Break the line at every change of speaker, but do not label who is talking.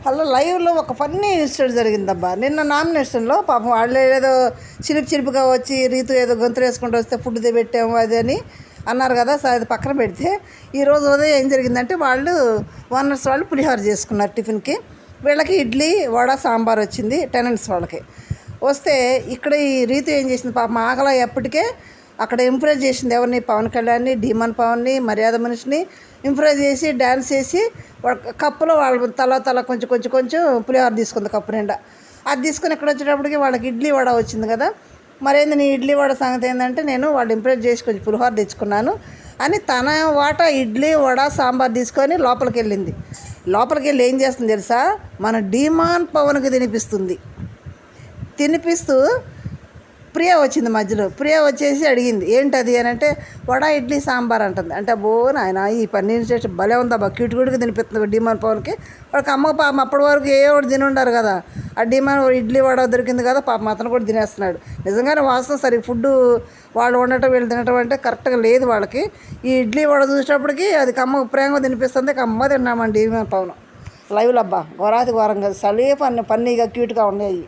అలా లైవ్లో ఒక ఫన్నీ ఇన్సిడెంట్ జరిగిందబ్బా. నిన్న నామినేషన్లో పాపం వాళ్ళు ఏదో చిలిపిగా వచ్చి రీతు ఏదో గొంతులు వేసుకుంటూ వస్తే ఫుడ్ పెట్టాము అది అని అన్నారు కదా. సో అది పక్కన పెడితే ఈరోజు ఉదయం ఏం జరిగిందంటే వాళ్ళు ఓనర్స్ వాళ్ళు పులిహోర చేసుకున్నారు టిఫిన్కి. వీళ్ళకి ఇడ్లీ వడ సాంబార్ వచ్చింది టెనెంట్స్ వాళ్ళకి. వస్తే ఇక్కడ ఈ రీతు ఏం చేసింది పాపం ఆకలి ఎప్పటికే అక్కడ ఇంప్రెస్ చేసింది ఎవరిని, పవన్ కళ్యాణ్ని, డీమన్ పవన్ని, మర్యాద మనిషిని ఇంప్రెస్ చేసి డ్యాన్స్ చేసి కప్పులో వాళ్ళు తల కొంచెం పులిహోర తీసుకుంది కప్పు నిండా. అది తీసుకుని ఇక్కడ వచ్చేటప్పటికి వాళ్ళకి ఇడ్లీ వడ వచ్చింది కదా. మరేంది నీ ఇడ్లీ వడ సంగతి ఏంటంటే నేను వాళ్ళు ఇంప్రెస్ చేసి కొంచెం పులిహోర తెచ్చుకున్నాను అని తన వాటా ఇడ్లీ వడ సాంబార్ తీసుకొని లోపలికి వెళ్ళింది. లోపలికి వెళ్ళి ఏం చేస్తుంది తెలుసా, మన డీమాన్ పవన్కి తినిపిస్తూ ప్రియా వచ్చింది మధ్యలో. ప్రియా వచ్చేసి అడిగింది ఏంటది అని అంటే వడ ఇడ్లీ సాంబార్ అంటుంది. అంటే అబ్బో నాయన ఈ పన్నీర్ చేసి భలే ఉందా క్యూట్ కూడా తినిపిస్తుంది డీమాన్ పవన్కి. వాళ్ళకి అమ్మ పాపం అప్పటి వరకు ఏ ఒకటి తిని ఉండారు కదా. ఆ డీమాన్ ఇడ్లీ వడ దొరికింది కదా పాపం అతను కూడా తినేస్తున్నాడు. నిజంగానే వాస్తవం సరే ఫుడ్ వాళ్ళు వండటం వీళ్ళు తినటం అంటే కరెక్ట్గా లేదు వాళ్ళకి. ఈ ఇడ్లీ వడ చూసేటప్పటికి అది కమ్మ ప్రేమగా తినిపిస్తుంది. కమ్మ తిన్నామండి డీమాన్ పవన్ లైవ్లో. అబ్బా ఘోరాతి ఘోరంగా సలే పన్నీగా క్యూట్గా ఉన్నాయి.